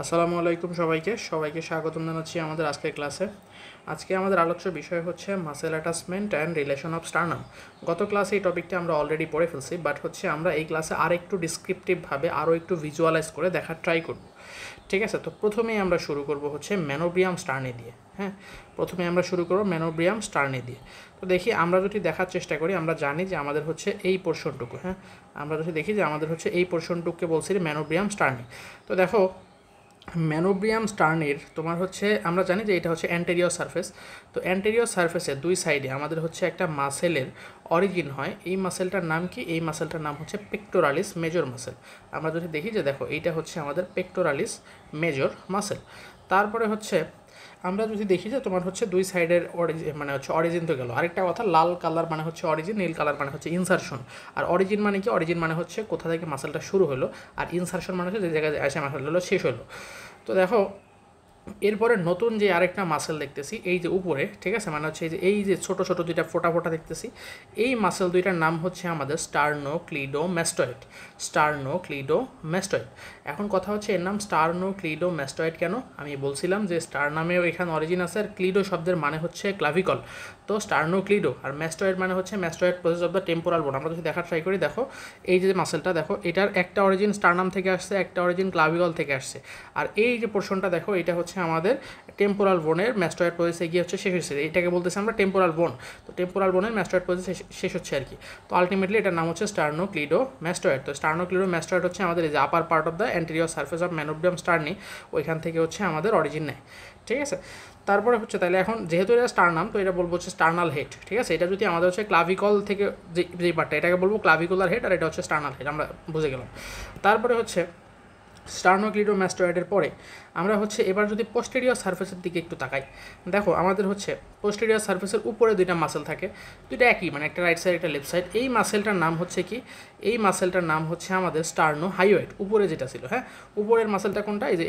আসসালামু আলাইকুম সবাইকে স্বাগতম জানাচ্ছি আমাদের আজকের ক্লাসে। আজকে আমাদের আলোচ্য বিষয় হচ্ছে muscle attachment and relation of sternum. গত ক্লাসে এই টপিকটা আমরা অলরেডি পড়ে ফেলছি, বাট আমরা এই ক্লাসে আর একটু ডিসক্রিপটিভভাবে আরও একটু ভিজুয়ালাইজ করে দেখার ট্রাই করব। ঠিক আছে, তো প্রথমেই আমরা শুরু করব হচ্ছে ম্যানোব্রিয়াম স্টার্নি দিয়ে। হ্যাঁ, প্রথমে আমরা শুরু করব ম্যানোব্রিয়াম স্টার্নি দিয়ে। তো দেখি আমরা যদি দেখার চেষ্টা করি, আমরা জানি যে আমাদের হচ্ছে এই পোর্শনটুকু, হ্যাঁ আমরা যদি দেখি যে আমাদের হচ্ছে এই পোর্শনটুকুকে বলছি ম্যানোব্রিয়াম স্টার্নি। তো দেখো ম্যানোব্রিয়াম স্টার্নির তোমার হচ্ছে আমরা জানি যে এটা হচ্ছে অ্যান্টেরিয়র সারফেস। তো অ্যান্টেরিয়র সারফেসের দুই সাইডে আমাদের হচ্ছে একটা মাসেলের অরিজিন হয়। এই মাসেলটার নাম কি? এই মাসেলটার নাম হচ্ছে পেক্টোরালিস মেজর মাসেল। আমরা যদি দেখি যে দেখো এইটা হচ্ছে আমাদের পেক্টোরালিস মেজর মাসেল। তারপরে হচ্ছে আমরা যদি দেখি যে তোমার হচ্ছে দুই সাইডের অরিজিন মানে হচ্ছে অরিজিন তো গেল। আরেকটা কথা, লাল কালার মানে হচ্ছে অরিজিন, নীল কালার মানে হচ্ছে ইনসারশন। আর অরিজিন মানে কি? অরিজিন মানে হচ্ছে কোথা থেকে মাসেলটা শুরু হলো, আর ইনসারশন মানে হচ্ছে যে জায়গায় এসে মাসেল হলো শেষ হলো। তো দেখো এরপরে নতুন যে আরেকটা মাসেল দেখতেছি এই যে উপরে, ঠিক আছে, মানে হচ্ছে এই যে ছোটো ছোটো দুইটা ফোটা ফোটা দেখতেছি, এই মাসেল দুইটার নাম হচ্ছে আমাদের স্টার্নোক্লিডোম্যাস্টয়েড। স্টার্নোক্লিডোম্যাস্টয়েড। এখন কথা হচ্ছে এর নাম স্টার্নোক্লিডোম্যাস্টয়েড কেন? আমি বলছিলাম যে স্টার নামেও এখানে অরিজিন আছে, আর ক্লিডো শব্দের মানে হচ্ছে ক্লাভিকল। তো স্টার্নোক্লিডো আর ম্যাস্টয়েড মানে হচ্ছে mastoid process of the temporal বোন। আমরা যদি দেখার ট্রাই করি, দেখো এই যে মাসেলটা দেখো, এটার একটা অরিজিন স্টারনাম থেকে আসছে, একটা অরিজিন ক্লাভিকল থেকে আসছে। আর এই যে পোর্শনটা দেখো, এটা হচ্ছে আমাদের টেম্পোরাল বোনের ম্যাস্টয়েড প্রসেসে গিয়ে হচ্ছে শেষ হচ্ছে। এটাকে বলতেছি আমরা টেম্পোরাল বোন। তো টেম্পোরাল বোনের ম্যাস্টয়েড প্রসেস শেষ হচ্ছে আর কি। তো আলটিমেটলি এটার নাম হচ্ছে স্টার্নোক্লিডোম্যাস্টয়েড। তো স্টার্নোক্লিডোম্যাস্টয়েড হচ্ছে আমাদের এই যে আপার part of the anterior surface of manubrium স্টার্নি, ওইখান থেকে হচ্ছে আমাদের অরিজিন নেয়। ঠিক আছে, তারপরে হচ্ছে তাহলে এখন যেহেতু এটা স্টারনাম, তো এটা বলবো হচ্ছে স্টার্নাল হেড। ঠিক আছে, এটা যদি আমাদের হচ্ছে ক্লাভিকল থেকে যে পার্টটা, এটাকে বলবো ক্লাভিকুলার হেড, আর এটা হচ্ছে স্টার্নাল হেড। আমরা বুঝে গেলাম। তারপরে হচ্ছে স্টার্নোক্লিডোম্যাস্টয়েডের পরে আমরা হচ্ছে এবার যদি পোস্টেরিয়র সারফেসের দিকে একটু তাকাই, দেখো আমাদের হচ্ছে পোস্টেরিয়র সারফেসের উপরে দুইটা মাসেল থাকে, দুইটা একই, মানে একটা রাইট সাইড একটা লেফট সাইড। এই মাসেলটার নাম হচ্ছে কি? এই মাসেলটার নাম হচ্ছে আমাদের স্টার্নোহাইওয়েড, উপরে যেটা ছিল। হ্যাঁ, উপরের মাসেলটা কোনটা? এই যে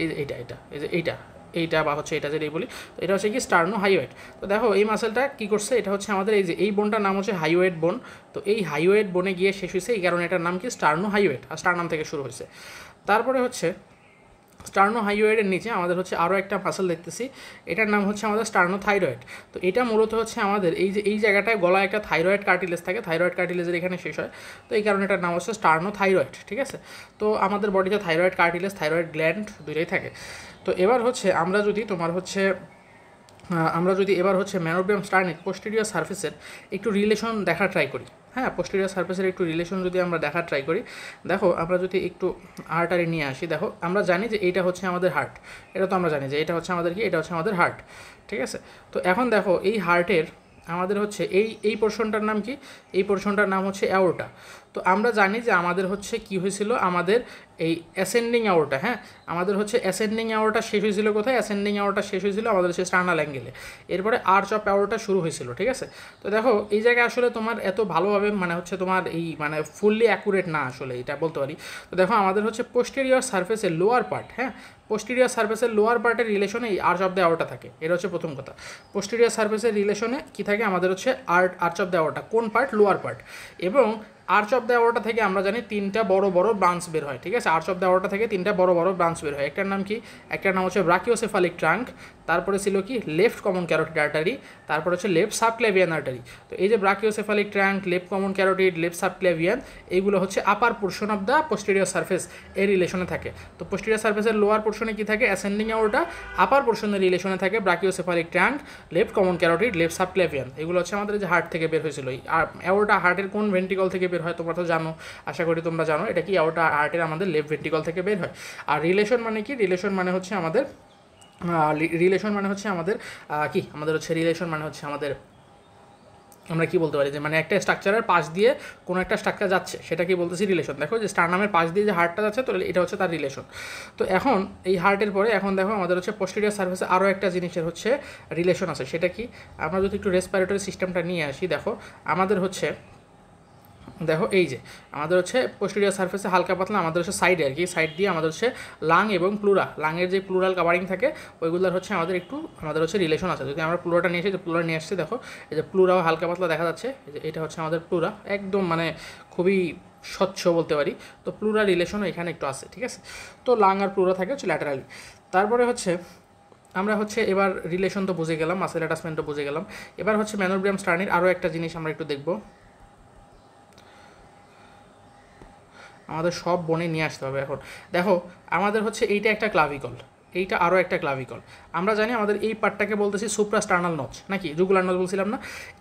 এইটা বা হচ্ছে এটা যেটাই বলি, তো এটা হচ্ছে কি? স্টার্নোহাইওয়েড। তো দেখো এই মাসেলটা কী করছে, এটা হচ্ছে আমাদের এই যে এই বোনটার নাম হচ্ছে হাইওয়েড বোন। তো এই হাইওয়েড বোনে গিয়ে শেষ হয়েছে, এই কারণে এটার নাম কি? স্টার্নোহাইওয়েড, আর স্টারনাম থেকে শুরু হয়েছে। তারপরে হচ্ছে স্টার্নোহাইওয়েডের নিচে আমাদের হচ্ছে আরও একটা মাসেল দেখতেছি, এটার নাম হচ্ছে আমাদের স্টার্নোথাইরয়েড। তো এটা মূলত হচ্ছে আমাদের এই যে এই জায়গাটায় গলায় একটা থাইরয়েড কার্টিলেজ থাকে, থাইরয়েড কার্টিলেজের এখানে শেষ হয়। তো এই কারণে এটার নাম হচ্ছে স্টার্নোথাইরয়েড। ঠিক আছে, তো আমাদের বডিতে থাইরয়েড কার্টিলেজ, থাইরয়েড গ্ল্যান্ড দুইটাই থাকে। তো এবার হচ্ছে আমরা যদি এবার হচ্ছে ম্যানোব্রিয়াম স্টার্নির পোস্টেরিয়র সারফেসের একটু রিলেশন দেখার ট্রাই করি। হ্যাঁ, পোস্টেরিয়র সারফেসের একটু রিলেশন যদি আমরা দেখার ট্রাই করি, দেখো আমরা যদি একটু আর্টারি নিয়ে আসি, দেখো আমরা জানি যে এইটা হচ্ছে আমাদের হার্ট। এটা তো আমরা জানি যে এটা হচ্ছে আমাদের কি? এটা হচ্ছে আমাদের হার্ট। ঠিক আছে, তো এখন দেখো এই হার্টের আমাদের হচ্ছে এই পোর্শনটার নাম কি? এই পোর্শনটার নাম হচ্ছে অ্যাওর্টা। তো আমরা জানি যে আমাদের হচ্ছে কি হয়েছিল, আমাদের এই অ্যাসেন্ডিং অ্যাওর্টা, হ্যাঁ আমাদের হচ্ছে অ্যাসেন্ডিং অ্যাওর্টা শেষ হয়েছিল কোথায়? অ্যাসেন্ডিং অ্যাওর্টা শেষ হয়েছিল আমাদের হচ্ছে স্টার্নাল অ্যাঙ্গেলে। এরপরে আর্চ অফ অ্যাওর্টা শুরু হয়েছিল। ঠিক আছে, তো দেখো এই জায়গায় আসলে তোমার এত ভালোভাবে মানে হচ্ছে তোমার এই মানে ফুললি অ্যাকুরেট না আসলে, এটা বলতে পারি। তো দেখো আমাদের হচ্ছে পোস্টেরিয়র সারফেসের লোয়ার পার্ট, হ্যাঁ পোস্টেরিয়র সারফেসের লোয়ার পার্টের রিলেশনে এই আর্চ অফ দ্য অ্যাওর্টা থাকে। এটা হচ্ছে প্রথম কথা। পোস্টেরিয়র সারফেসের রিলেশনে কী থাকে? আমাদের হচ্ছে আর্চ অফ দ্য অ্যাওর্টা। কোন পার্ট? Lower part. এবং আর্চ অফ দ্য অ্যাওর্টা থেকে আমরা জানি তিনটা বড় বড় ব্রাঞ্চ বের হয়। ঠিক আছে, আর্চ অফ দ্য অ্যাওর্টা থেকে তিনটা বড় বড় ব্রাঞ্চ বের হয়। একটার নাম কি? একটার নাম হচ্ছে ব্রাকিওসেফালিক ট্রাঙ্ক, তারপরে ছিল কি? লেফট কমন ক্যারোটিড আর্টারি, তারপর হচ্ছে লেফট সাবক্লেভিয়ান আর্টারি। তো এই যে brachiocephalic trunk, left common carotid, left subclavian, এইগুলো হচ্ছে আপার portion of the posterior surface এর রিলেশনে থাকে। তো পোস্টেরিয়র সারফেসের লোয়ার পোর্শনে কি থাকে? Ascending aorta. আপার পোর্শনের রিলেশনে থাকে brachiocephalic trunk, left common carotid, left subclavian. এগুলো হচ্ছে আমাদের যে হার্ট থেকে বের হয়েছিল। আর অ্যাওর্টা হার্টের কোন ভেন্ট্রিকল থেকে বের হয় তোমরা তো জানো, আশা করি তোমরা জানো। এটা কি? অ্যাওর্টা হার্টের আমাদের লেফট ভেন্ট্রিকল থেকে বের হয়। আর রিলেশন মানে কি? রিলেশন মানে হচ্ছে আমাদের কি? আমাদের হচ্ছে রিলেশন মানে হচ্ছে আমাদের, আমরা কি বলতে পারি যে মানে একটা স্ট্রাকচারের পাশ দিয়ে কোনো একটা স্ট্রাকচার যাচ্ছে, সেটা কি বলতেছি? রিলেশন। দেখো যে স্টারনামের পাশ দিয়ে যে হার্টটা যাচ্ছে, তো এটা হচ্ছে তার রিলেশন। তো এখন এই হার্টের পরে এখন দেখো আমাদের হচ্ছে পোস্টেরিয়র সার্ফেসে আরও একটা জিনিসের হচ্ছে রিলেশন আছে। সেটা কি? আমরা যদি একটু রেসপিরেটরি সিস্টেমটা নিয়ে আসি, দেখো আমাদের হচ্ছে দেখো এই যে আমাদের হচ্ছে পোস্টেরিয়র সারফেসে হালকা পাতলা আমাদের হচ্ছে সাইডে আর কি, সাইড দিয়ে আমাদের হচ্ছে লাং এবং প্লুরা, লাংয়ের যে প্লুরাল কাভারিং থাকে ওইগুলোর হচ্ছে আমাদের হচ্ছে রিলেশন আছে। যদি আমরা প্লুরাটা নিয়ে আসি, যে প্লুরা নিয়ে আসছি, দেখো এই যে প্লুরাও হালকা পাতলা দেখা যাচ্ছে। এই যে এটা হচ্ছে আমাদের প্লুরা, একদম মানে খুবই স্বচ্ছ বলতে পারি। তো প্লুরাল রিলেশনও এখানে একটু আছে, ঠিক আছে। তো লাং আর প্লুরা থাকে হচ্ছে ল্যাটারালি। তারপরে হচ্ছে আমরা হচ্ছে এবার রিলেশন তো বুঝে গেলাম, মাসেল অ্যাটাচমেন্টও বুঝে গেলাম। এবার হচ্ছে ম্যানোব্রিয়াম স্টার্নির আরও একটা জিনিস আমরা একটু দেখব, আমাদের সব বনে নিয়ে আসতে হবে। এখন দেখো আমাদের হচ্ছে এইটা একটা ক্লাভিকল, এইটা আরও একটা ক্লাভিকল। আমরা জানি আমাদের এই পার্টটাকে বলতেছি সুপ্রাস্টার্নাল নচ, নাকি জুগুলার নচ বলছিলাম না।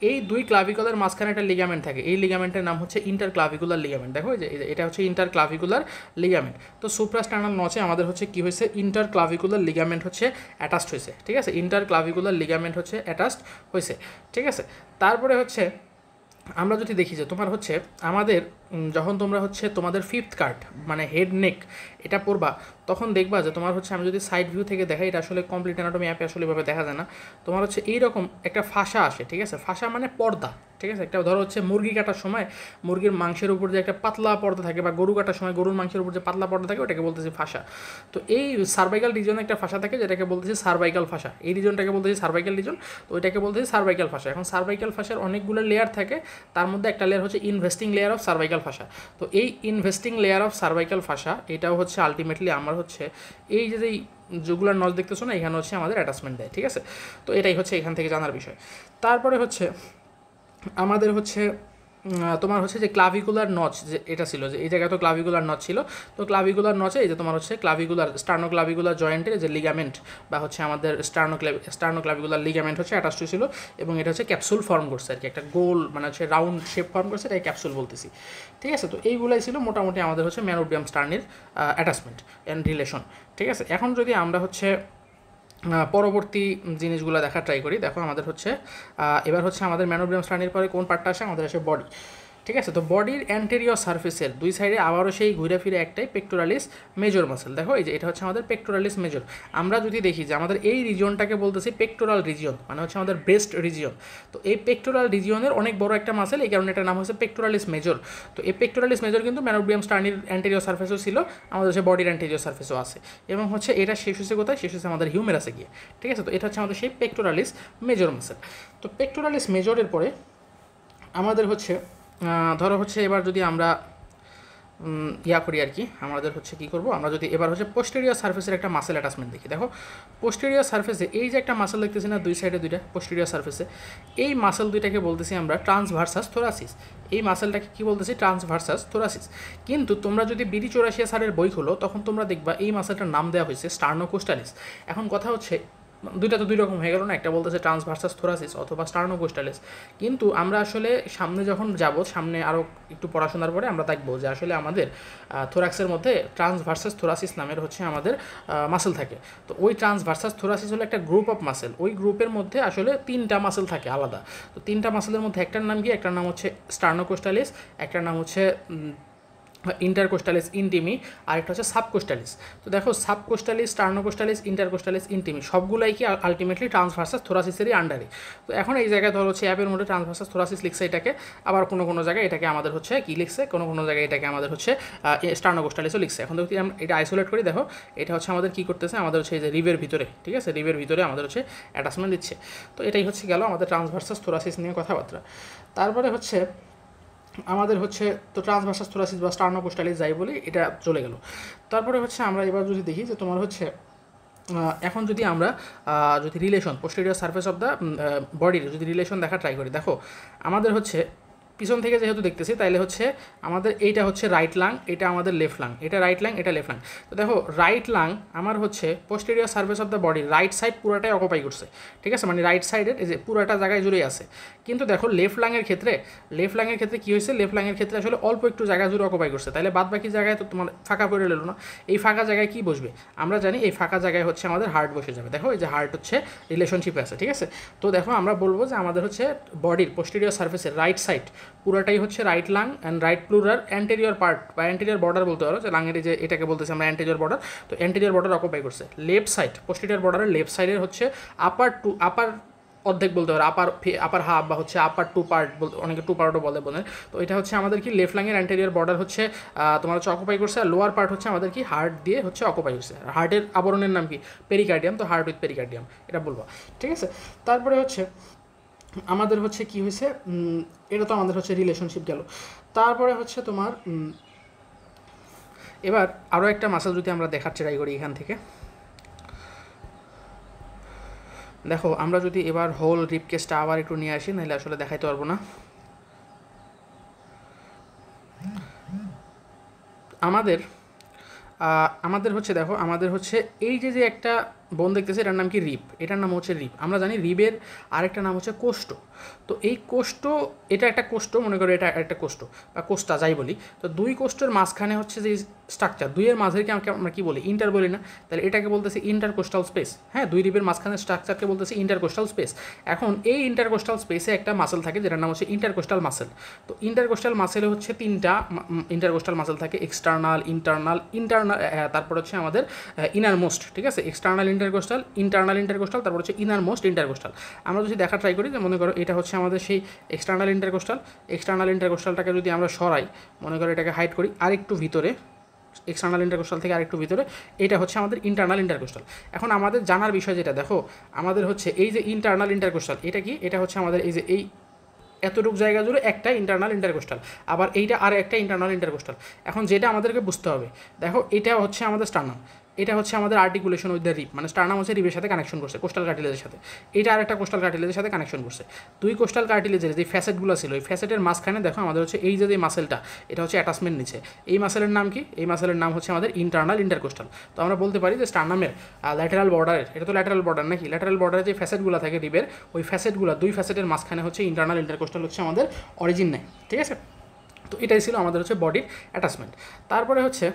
এই দুই ক্লাভিকলের মাঝখানে একটা লিগামেন্ট থাকে, এই লিগামেন্টের নাম হচ্ছে ইন্টার ক্লাভিকুলার লিগামেন্ট। দেখো যে এটা হচ্ছে ইন্টার ক্লাভিকুলার লিগামেন্ট। তো সুপ্রাস্টার্নাল নচে আমাদের হচ্ছে কী হয়েছে, ইন্টার ক্লাভিকুলার লিগামেন্ট হচ্ছে অ্যাটাচড হয়েছে, ঠিক আছে। ইন্টার ক্লাভিকুলার লিগামেন্ট হচ্ছে অ্যাটাচড হয়েছে, ঠিক আছে। তারপরে হচ্ছে আমরা যদি দেখি যে তোমার হচ্ছে আমাদের যখন তোমরা হচ্ছে তোমাদের ফিফথ কার্ড মানে হেড নেক এটা পড়বা, তখন দেখবা যে তোমার হচ্ছে আমি যদি সাইড ভিউ থেকে দেখাই, এটা আসলে কমপ্লিট অ্যানাটমি অ্যাপে আসলে এভাবে দেখা যায় না। তোমার হচ্ছে এইরকম একটা ফাঁসা আসে, ঠিক আছে। ফাঁসা মানে পর্দা, ঠিক আছে। একটা ধরো হচ্ছে মুরগি কাটার সময় মুরগির মাংসের উপর যে একটা পাতলা পর্দা থাকে, বা গরু কাটার সময় গরুর মাংসের উপর যে পাতলা পর্দা থাকে, ওটাকে বলতেছি ফাঁসা। তো এই সার্ভাইকাল রিজনে একটা ফাঁসা থাকে, যেটাকে বলতেছি সার্ভাইকাল ফাঁসা। এই রিজনটাকে বলতেছি সার্ভাইকাল রিজন, তো ওইটাকে বলতেছি সার্ভাইকাল ফাঁসা। এখন সার্ভাইকাল ফাঁসার অনেকগুলো লেয়ার থাকে, তার মধ্যে একটা লেয়ার হচ্ছে ইনভেস্টিং লেয়ার অফ সার্ভাইকাল ফাঁসা। তো এই ইনভেস্টিং লেয়ার অফ সার্ভাইকাল ফাঁসা এটাও হচ্ছে আলটিমেটলি আমার হচ্ছে এই যে যেগুলোর নজ দেখতেছো না, এখানে হচ্ছে আমাদের অ্যাটাচমেন্ট দেয়, ঠিক আছে। তো এটাই হচ্ছে এখান থেকে জানার বিষয়। তারপরে হচ্ছে আমাদের হচ্ছে তোমার হচ্ছে যে ক্লাভিকুলার নচ যে এটা ছিল, যে এই জায়গায় তো ক্লাভিকুলার নচ ছিল। তো ক্লাভিকুলার নচে এই যে তোমার হচ্ছে ক্লাভিকুলার স্টার্নো ক্লাভিকুলার জয়েন্টের যে লিগামেন্ট বা হচ্ছে আমাদের স্টার্নো ক্লাভিকুলার লিগামেন্ট হচ্ছে অ্যাটাচ ছিল, এবং এটা হচ্ছে ক্যাপসুল ফর্ম করছে আর কি, একটা গোল মানে হচ্ছে রাউন্ড শেপ ফর্ম করছে, এটাই ক্যাপসুল বলতেছি, ঠিক আছে। তো এইগুলাই ছিল মোটামুটি আমাদের হচ্ছে ম্যানোব্রিয়াম স্টার্নির অ্যাটাচমেন্ট অ্যান্ড রিলেশন, ঠিক আছে। এখন যদি আমরা হচ্ছে পরবর্তী জিনিসগুলো দেখার ট্রাই করি, দেখো আমাদের হচ্ছে এবার হচ্ছে আমাদের ম্যানোব্রিয়াম স্টার্নির পরে কোন পার্টটা আসে, আমাদের আসে বডি, ঠিক আছে। তো বডির অ্যান্টেরিয়র সার্ফেসের দুই সাইডে আবারও সেই ঘুরে ফিরে একটাই পেক্টোরালিস মেজর মাসেল। দেখো এই যে এটা হচ্ছে আমাদের পেক্টোরালিস মেজর। আমরা যদি দেখি যে আমাদের এই রিজিয়নটাকে বলতেছি পেক্টোরাল রিজিয়ন, মানে হচ্ছে আমাদের ব্রেস্ট রিজিয়ন। তো এই পেক্টোরাল রিজিয়নের অনেক বড় একটা মাসেল, এই কারণে এটার নাম হচ্ছে পেক্টোরালিস মেজর। তো এই পেক্টোরালিস মেজর কিন্তু ম্যানোব্রিয়াম স্টার্নির অ্যান্টেরিয়র সার্ফেসও ছিল, আমাদের হচ্ছে বডির অ্যান্টেরিয়র সার্ফেসও আছে, এবং হচ্ছে এটা শেষ হচ্ছে কোথায়, শেষ হচ্ছে আমাদের হিউমেরাসে গিয়ে, ঠিক আছে। তো এটা হচ্ছে আমাদের সেই পেক্টোরালিস মেজর মাসেল। তো পেক্টোরালিস মেজরের পরে আমাদের হচ্ছে ধরো হচ্ছে এবার যদি আমরা ইয়া করি আর কি, আমাদের হচ্ছে কী করবো, আমরা যদি এবার হচ্ছে পোস্টেরিয়র সার্ফেসের একটা মাসেল অ্যাটাচমেন্ট দেখি। দেখো পোস্টেরিয়র সার্ফেসে এই যে একটা মাসেল দেখতেছি না, দুই সাইডে দুইটা পোস্টেরিয়র সার্ফেসে, এই মাসেল দুইটাকে বলতেছি আমরা ট্রান্সভার্সাস থোরাসিস। এই মাসেলটাকে কী বলতেছি, ট্রান্সভার্সাস থোরাসিস। কিন্তু তোমরা যদি বিডি চৌরাশিয়া স্যারের বই খোলো, তখন তোমরা দেখবা এই মাসেলটার নাম দেওয়া হয়েছে স্টার্নোকোস্টালিস। এখন কথা হচ্ছে দুইটা তো দুই রকম হয়ে গেল না, একটা বলতেছে ট্রান্সভার্সাস থোরাসিস অথবা স্টার্নোকোস্টালিস। কিন্তু আমরা আসলে সামনে যখন যাব, সামনে আরও একটু পড়াশোনার পরে আমরা দেখবো যে আসলে আমাদের থোরাক্সের মধ্যে ট্রান্সভার্সাস থোরাসিস নামের হচ্ছে আমাদের মাসেল থাকে। তো ওই ট্রান্সভার্সাস থোরাসিস হলো একটা গ্রুপ অফ মাসেল, ওই গ্রুপের মধ্যে আসলে তিনটা মাসেল থাকে আলাদা। তো তিনটা মাসেলের মধ্যে একটার নাম কি, একটার নাম হচ্ছে স্টার্নোকোস্টালিস, একটার নাম হচ্ছে ইন্টারকোস্টালিস ইন্টিমি, আর একটা হচ্ছে সাবকোস্টালিস। তো দেখো সাবকোস্টালিস, স্টার্নোকোস্টালিস, ইন্টারকোস্টালিস, ইন্টিমি সবগুলাই কি আলটিমেটলি ট্রান্সভার্সাস থোরাসিসেরই আন্ডারে। তো এখন এই জায়গায় ধরো হচ্ছে অ্যাপের মধ্যে ট্রান্সভার্সাস থোরাসিস লিখছে এটাকে, আবার কোনো কোনো জায়গায় এটাকে আমাদের হচ্ছে কী লিখছে, কোনো কোনো জায়গায় এটাকে আমাদের হচ্ছে স্টার্নোকোস্টালিসও লিখছে। এখন যদি আমরা এটা আইসোলেট করি, দেখো এটা হচ্ছে আমাদের কী করতেছে, আমাদের হচ্ছে এই যে রিভের ভিতরে, ঠিক আছে, রিভের ভিতরে আমাদের হচ্ছে অ্যাটাচমেন্ট দিচ্ছে। তো এটাই হচ্ছে গেল আমাদের ট্রান্সভার্সাস থোরাসিস নিয়ে কথাবার্তা। তারপরে হচ্ছে আমাদের হচ্ছে তো ট্রান্সভার্সাস থোরাসিস বা স্টার্নোকোস্টালিস যাই বলি, এটা চলে গেল। তারপরে হচ্ছে আমরা এবার যদি দেখি যে তোমার হচ্ছে এখন যদি আমরা যদি relation posterior surface of the বডির যদি রিলেশন দেখা ট্রাই করি, দেখো আমাদের হচ্ছে পিছন থেকে যেহেতু দেখতেছি, তাইলে হচ্ছে আমাদের এইটা হচ্ছে রাইট লাং, এটা আমাদের লেফট লাং, এটা রাইট লাং, এটা লেফট লাং। তো দেখো রাইট লাং আমার হচ্ছে posterior surface of the body right side পুরোটাই অকুপাই করছে, ঠিক আছে, মানে রাইট সাইডের এই যে পুরোটা জায়গায় জুড়ে আছে। কিন্তু দেখো লেফট লাংয়ের ক্ষেত্রে কী হয়েছে, লেফট লাংয়ের ক্ষেত্রে আসলে অল্প একটু জায়গা জুড়ে অকুপাই করছে, তাহলে বাদ বাকি জায়গায় তো তোমার ফাঁকা পড়ে রইল না। এই ফাঁকা জায়গায় কী বসবে, আমরা জানি এই ফাঁকা জায়গায় হচ্ছে আমাদের হার্ট বসে যাবে। দেখো এই যে হার্ট হচ্ছে রিলেশনশিপে আছে, ঠিক আছে। তো দেখো আমরা বলবো যে আমাদের হচ্ছে বডির পোস্টেরিয়র সার্ফেসের রাইট সাইড পুরোটাই হচ্ছে right lung and right plural anterior part বা অ্যান্টেরিয়র বর্ডার বলতে পারো, যে লাংয়ের যে এটাকে বলতেছি আমরা অ্যান্টেরিয়র বর্ডার। তো অ্যান্টেরিয়র বর্ডার অকুপাই করছে। লেফট সাইড পোস্টেরিয়র বর্ডারের লেফট সাইডের হচ্ছে আপার অর্ধেক বলতে পারো, আপার হাফ বা হচ্ছে আপার টু পার্ট বলতে, অনেকে টু পার্টও বলে। তো এটা হচ্ছে আমাদের কি লেফট লাংয়ের অ্যান্টেরিয়র বর্ডার হচ্ছে তোমার হচ্ছে অকুপাই করছে, আর লোয়ার পার্ট হচ্ছে আমাদের কি হার্ট দিয়ে হচ্ছে অকুপাই করছে। হার্টের আবরণের নাম কি, পেরিকার্ডিয়াম। তো হার্ট উইথ পেরিকার্ডিয়াম এটা বলবো, ঠিক আছে। তারপরে হচ্ছে আমাদের হচ্ছে কি হয়েছে, এটা তো আমাদের হচ্ছে রিলেশনশিপ গেল। তারপরে হচ্ছে তোমার এবার আরও একটা মাসেল যদি আমরা দেখার ট্রাই করি এখান থেকে, দেখো আমরা যদি এবার হোল রিপ কেসটা আবার একটু নিয়ে আসি, নাহলে আসলে দেখাইতে পারবো না। আমাদের হচ্ছে দেখো, আমাদের হচ্ছে এই যে একটা বোন দেখতেছে, এটার নাম কি রিব, এটার নাম হচ্ছে রিব। আমরা জানি রিবের আরেকটা নাম হচ্ছে কোষ্ঠ। তো এই কোষ্ঠ, এটা একটা কোষ্ঠ, মনে করো এটা একটা কোষ্ঠ বা কোষ্টা যাই বলি। তো দুই কোষ্ঠের মাঝখানে হচ্ছে যে স্ট্রাকচার, দুইয়ের মাঝেরকে আমরা কি বলি, ইন্টার বলি না? তাহলে এটাকে বলতেছি ইন্টারকোস্টাল স্পেস। হ্যাঁ, দুই রিবের মাঝখানে স্ট্রাকচারকে বলতেছি ইন্টারকোস্টাল স্পেস। এখন এই ইন্টারকোস্টাল স্পেসে একটা মাসেল থাকে যেটার নাম হচ্ছে ইন্টারকোস্টাল মাসেল। তো ইন্টারকোস্টাল মাসেলে হচ্ছে তিনটা ইন্টারকোস্টাল মাসেল থাকে, এক্সটার্নাল, ইন্টারনাল, তারপর হচ্ছে আমাদের ইনার মোস্ট। ঠিক আছে, এক্সটার্নাল ইন্টারকোস্টাল, তারপর হচ্ছে ইনার মোস্ট ইন্টারকোস্টাল। আমরা যদি দেখা ট্রাই করি, যে মনে করো এটা হচ্ছে আমাদের সেই এক্সটার্নাল ইন্টারকোস্টালটাকে যদি আমরা সরাই, মনে করো এটাকে হাইড করি আরেকটু ভিতরে, এক্সটার্নাল ইন্টারকোস্টাল থেকে আরেকটু ভিতরে, এটা হচ্ছে আমাদের ইন্টারনাল ইন্টারকোস্টাল। এখন আমাদের জানার বিষয় যেটা, দেখো আমাদের হচ্ছে এই যে ইন্টারনাল ইন্টারকোস্টাল, এটা কি, এটা হচ্ছে আমাদের এই যে এই এতটুকু জায়গা জুড়ে একটা ইন্টারনাল ইন্টারকোস্টাল, আবার এইটা আর একটা ইন্টারনাল ইন্টারকোস্টাল। এখন যেটা আমাদেরকে বুঝতে হবে, দেখো এটা হচ্ছে আমাদের স্টার্নাম, এটা হচ্ছে আমাদের আর্টিকুলেশন উইথ দ্য রিপ, মানে স্টার্নাম হচ্ছে রিপের সাথে কানেকশন করছে, কোস্টাল কার্টিলেজের সাথে। এটা আর একটা কোস্টাল কার্টিলেজের সাথে কানেকশন করছে। দুই কোস্টাল কার্টিলেজের যে ফ্যাসেটগুলো ছিল, এই ফ্যাসেটের মাঝখানে দেখো আমাদের হচ্ছে এই যে মাসেলটা, এটা হচ্ছে অ্যাটাচমেন্ট নিচে। এই মাসেলের নাম কি? এই মাসেলের নাম হচ্ছে আমাদের ইন্টারনাল ইন্টারকোস্টাল। তো আমরা বলতে পারি যে স্টার্নামের ল্যাটারাল বর্ডারের, এটা তো ল্যাটারাল বর্ডার নাকি, ল্যাটারাল বর্ডারে যে ফ্যাসেটগুলো থাকে রিপের, ওই ফ্যাসেটগুলো, দুই ফ্যাসেটের মাঝখানে হচ্ছে ইন্টারনাল ইন্টারকোস্টাল হচ্ছে আমাদের অরিজিন নেয়। ঠিক আছে, তো এটাই ছিল আমাদের হচ্ছে বডির অ্যাটাচমেন্ট। তারপরে হচ্ছে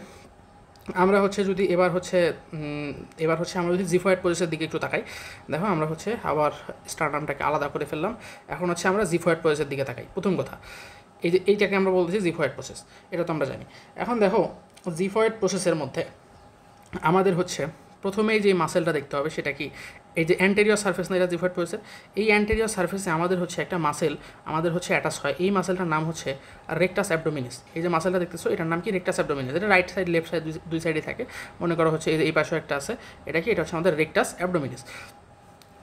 আমরা হচ্ছে যদি এবার হচ্ছে আমরা যদি জিফয়েড প্রসেসের দিকে একটু তাকাই, দেখো আমরা হচ্ছে আবার স্টারনামটাকে আলাদা করে ফেললাম। এখন হচ্ছে আমরা জিফয়েড প্রসেসের দিকে তাকাই। প্রথম কথা, এই যে এইটাকে আমরা বলতেছি জিফয়েড প্রসেস, এটা তো আমরা জানি। এখন দেখো জিফয়েড প্রসেসের মধ্যে আমাদের হচ্ছে প্রথমেই যে মাসেলটা দেখতে হবে সেটা কি, এই যে অ্যান্টেরিয়র সার্ফেস না, এটা জিফয়েড প্রসেসের এই অ্যান্টেরিয়র সার্ফেসে আমাদের হচ্ছে একটা মাসেল আমাদের হচ্ছে অ্যাটাচ হয়। এই মাসেলটার নাম হচ্ছে রেকটাস অ্যাবডোমিনিস। এই যে মাসেলটা দেখতেছো, এটার নাম কি? Rectus abdominis. এটা রাইট সাইড লেফট সাইড দুই সাইডে থাকে। মনে করো হচ্ছে এই পাশেও একটা আছে, এটা কি, এটা হচ্ছে আমাদের রেকটাস অ্যাবডোমিনিস।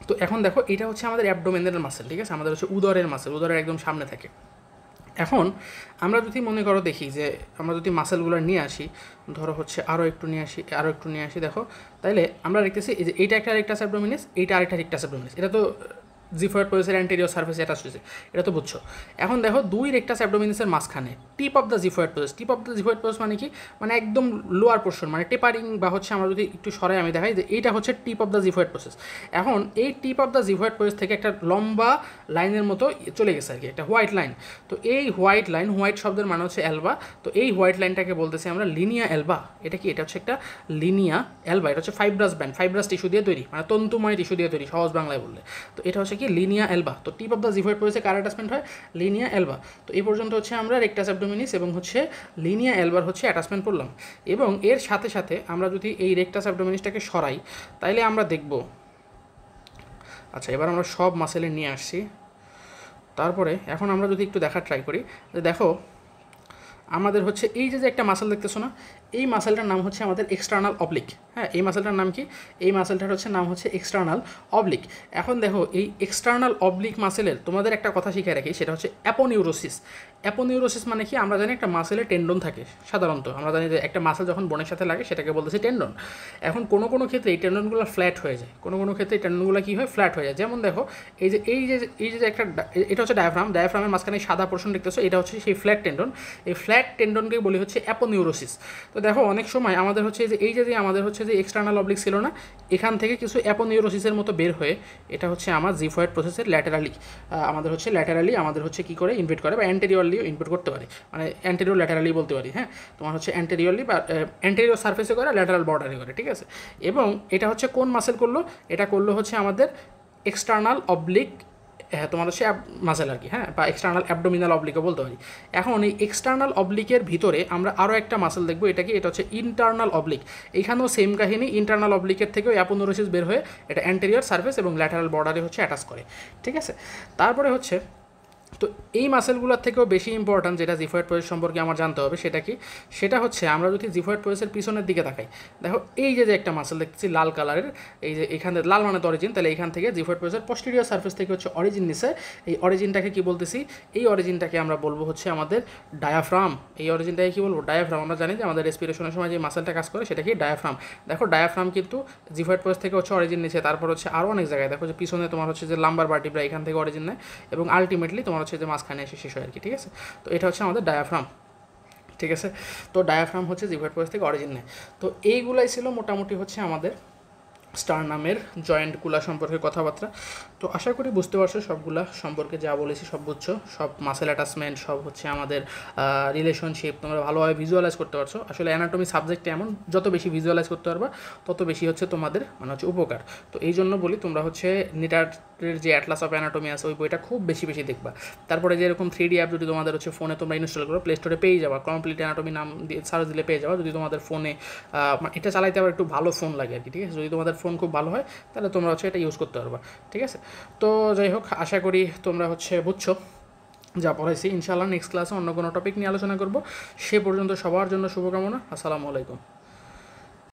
তো এখন দেখো এটা হচ্ছে আমাদের অ্যাবডোমেনের মাসেল। ঠিক আছে, আমাদের হচ্ছে উদরের মাসেল, উদরের একদম সামনে থাকে। এখন আমরা যদি মনে করো দেখি যে আমরা যদি মাসেলগুলো নিয়ে আসি, ধরো হচ্ছে আরও একটু নিয়ে আসি, দেখো তাইলে আমরা দেখতেছি এই যে এইটা একটা রেকটাস অ্যাবডোমিনিস, এইটা আরেকটা রেকটাস অ্যাবডোমিনিস। এটা তো জিফয়েড প্রসেসের অ্যান্টেরিয়র সার্ফেস অ্যাটাচ হয়েছে, এটা তো বুঝছো। এখন দেখো দুই রেকটাস অ্যাবডোমিনিসের মাঝখানে tip of the xiphoid process. Tip of the xiphoid process মানে কি, মানে একদম লোয়ার পোর্শন, মানে টেপারিং, বা হচ্ছে আমরা যদি একটু সরাই আমি দেখাই যে এইটা হচ্ছে tip of the xiphoid process. এখন এই tip of the xiphoid process থেকে একটা লম্বা লাইনের মতো চলে গেছে আর কি, একটা হোয়াইট লাইন। তো এই হোয়াইট লাইন, হোয়াইট শব্দের মানে হচ্ছে অ্যালবা। তো এই হোয়াইট লাইনটাকে বলতেছি আমরা লিনিয়া অ্যালবা। এটা কি, এটা হচ্ছে একটা লিনিয়া অ্যালবা। এটা হচ্ছে ফাইব্রাস ব্যান্ড, ফাইব্রাস টিস্যু দিয়ে তৈরি, মানে তন্তুময় টিস্যু দিয়ে তৈরি সহজ বাংলায় বললে। তো এটা হচ্ছে কি লিনিয়া অ্যালবা। তো টিপ অফ দ্য জিফয়েড প্রসেসে কার অ্যাটাচমেন্ট হয়? লিনিয়া অ্যালবা। তো এই পর্যন্ত হচ্ছে আমরা রেকটাস অ্যাবডোমিনিস এবং হচ্ছে লিনিয়া অ্যালবার হচ্ছে অ্যাটাচমেন্ট করলাম। এবং এর সাথে সাথে আমরা যদি এই রেকটাস অ্যাবডোমিনিসটাকে সরাই, তাইলে আমরা দেখব, আচ্ছা এবার আমরা সব মাসেলে নিয়ে আসছি। তারপরে এখন আমরা যদি একটু দেখার ট্রাই করি, যে দেখো আমাদের হচ্ছে এই যে একটা মাসেল দেখতেছো না, এই মাসেলটার নাম হচ্ছে আমাদের এক্সটার্নাল অবলিক। হ্যাঁ, এই মাসেলটার নাম কি? এই মাসেলটার হচ্ছে নাম হচ্ছে এক্সটার্নাল অবলিক। এখন দেখো এই এক্সটার্নাল অবলিক মাসেলের তোমাদের একটা কথা শিখে রাখি, সেটা হচ্ছে অ্যাপোনিউরোসিস। অ্যাপোনিউরোসিস মানে কি, আমরা জানি একটা মাসেলে টেন্ডন থাকে সাধারণত, আমরা জানি যে একটা মাসেল যখন বোনের সাথে লাগে সেটাকে বলতেছি টেন্ডন। এখন কোনো কোনো ক্ষেত্রে এই টেন্ডনগুলো ফ্ল্যাট হয়ে যায়, কোনো কোনো ক্ষেত্রে এই টেন্ডনগুলো কী হয়, ফ্ল্যাট হয়ে যায়। যেমন দেখো এই যে একটা, এটা হচ্ছে ডায়াফ্রামের মাঝখানে সাদা পোর্শন দেখতেছো, এটা হচ্ছে সেই ফ্ল্যাট টেন্ডন। এই ফ্ল্যাট টেন্ডনকে বলি হচ্ছে অ্যাপোনিউরোসিস। তো দেখো অনেক সময় আমাদের হচ্ছে যে আমাদের হচ্ছে যে এক্সটার্নাল অবলিক ছিল না, এখান থেকে কিছু অ্যাপোনিউরোসিসের মতো বের হয়ে, এটা হচ্ছে আমার জিফয়েড প্রসেসের ল্যাটারালি আমাদের হচ্ছে কী করে ইনভেট করে, বা অ্যান্টেরিয়রলিও ইনভেট করতে পারে, মানে অ্যান্টেরিয়র ল্যাটারালি বলতে পারি। হ্যাঁ, তোমার হচ্ছে অ্যান্টেরিয়রলি বা অ্যান্টেরিয়র সার্ফেসে করে, ল্যাটারাল বর্ডারে করে। ঠিক আছে, এবং এটা হচ্ছে কোন মাসেল করলো, এটা করলো হচ্ছে আমাদের এক্সটার্নাল অবলিক, হ্যাঁ তোমার হচ্ছে মাসেল আর কি, হ্যাঁ, বা এক্সটার্নাল অ্যাবডোমিনাল অবলিকও বলতে পারি। এখন এই এক্সটার্নাল অবলিকের ভিতরে আমরা আরও একটা মাসেল দেখবো, এটা কি, এটা হচ্ছে ইন্টারনাল অবলিক। এইখানেও সেম কাহিনী, ইন্টারনাল অবলিকের থেকেও অ্যাপোনিউরোসিস বের হয়ে এটা অ্যান্টেরিয়র সার্ফেস এবং ল্যাটারাল বর্ডারে হচ্ছে অ্যাটাচ করে। ঠিক আছে, তারপরে হচ্ছে তো এই মাসেলগুলোর থেকেও বেশি ইম্পর্ট্যান্ট যেটা জিফয়েড প্রসেস সম্পর্কে আমার জানতে হবে সেটা কি, সেটা হচ্ছে আমরা যদি জিফয়েড প্রসেসের পিছনের দিকে তাকাই, দেখো এই যে একটা মাসেল দেখতেছি লাল কালারের, এই যে এখানে লাল মানে তো অরিজিন, তাহলে এখান থেকে জিফয়েড প্রসেসের পস্টেরিয়র সার্ফেস থেকে হচ্ছে অরিজিন নিছে, এই অরিজিনটাকে কি বলতেছি, এই অরিজিনটাকে আমরা বলবো হচ্ছে আমাদের ডায়াফ্রাম। এই অরিজিনটাকে কি বলবো, ডায়াফ্রাম। আমরা জানি যে আমাদের রেসপিরেশনের সময় যে মাসেলটা কাজ করে সেটা কি ডায়াফ্রাম। দেখো ডায়াফ্রাম কিন্তু জিফয়েড প্রসেস থেকে হচ্ছে অরিজিন নিছে, তারপর হচ্ছে আরও অনেক জায়গায় দেখো যে পিছনে তোমার হচ্ছে যে লাম্বার ভার্টিব্রা এখান থেকে অরিজিন নেয়, এবং আলটিমেটলি তোমার হচ্ছে যে মাঝখানে এসে শেষ হয় আর কি, ঠিক আছে। তো এটা হচ্ছে আমাদের ডায়াফ্রাম, ঠিক আছে। তো ডায়াফ্রাম হচ্ছে জিভয়েড প্রসেস থেকে অরিজিন নেয়। তো এইগুলাই ছিল মোটামুটি হচ্ছে আমাদের স্টারনামের জয়েন্টগুলা সম্পর্কে কথাবার্তা। তো আশা করি বুঝতে পারছো সবগুলা সম্পর্কে যা বলেছি সব বুঝছো, সব মাসেল অ্যাটাচমেন্ট, সব হচ্ছে আমাদের রিলেশনশিপ তোমরা ভালোভাবে ভিজুয়ালাইজ করতে পারছো। আসলে অ্যানাটমি সাবজেক্টে এমন যত বেশি ভিজুয়ালাইজ করতে পারবা তত বেশি হচ্ছে তোমাদের মানে হচ্ছে উপকার। তো এই জন্য বলি তোমরা হচ্ছে নেটারের যে অ্যাটলাস অফ অ্যানাটমি আছে ওই বইটা খুব বেশি বেশি দেখবা। তারপরে যেরকম 3D অ্যাপ যদি তোমাদের হচ্ছে ফোনে তোমরা ইনস্টল করো, প্লে স্টোরে পেয়ে যাবা, কমপ্লিট অ্যানাটমি নাম দিয়ে সার্চ দিলে পেয়ে যাবা। যদি তোমাদের ফোনে এটা চালাইতে আবার একটু ভালো ফোন লাগে আর কি, ঠিক আছে। যদি তোমাদের ফোন খুব ভালো হয় তাহলে তোমরা হচ্ছে এটা ইউজ করতে পারবা, ঠিক আছে। তো যাই হোক, আশা করি তোমরা হচ্ছে বুঝছো যা পড়াইছি। ইনশাআল্লাহ নেক্সট ক্লাসে অন্য কোনো টপিক নিয়ে আলোচনা করব। সে পর্যন্ত সবার জন্য শুভকামনা। আসসালামু আলাইকুম।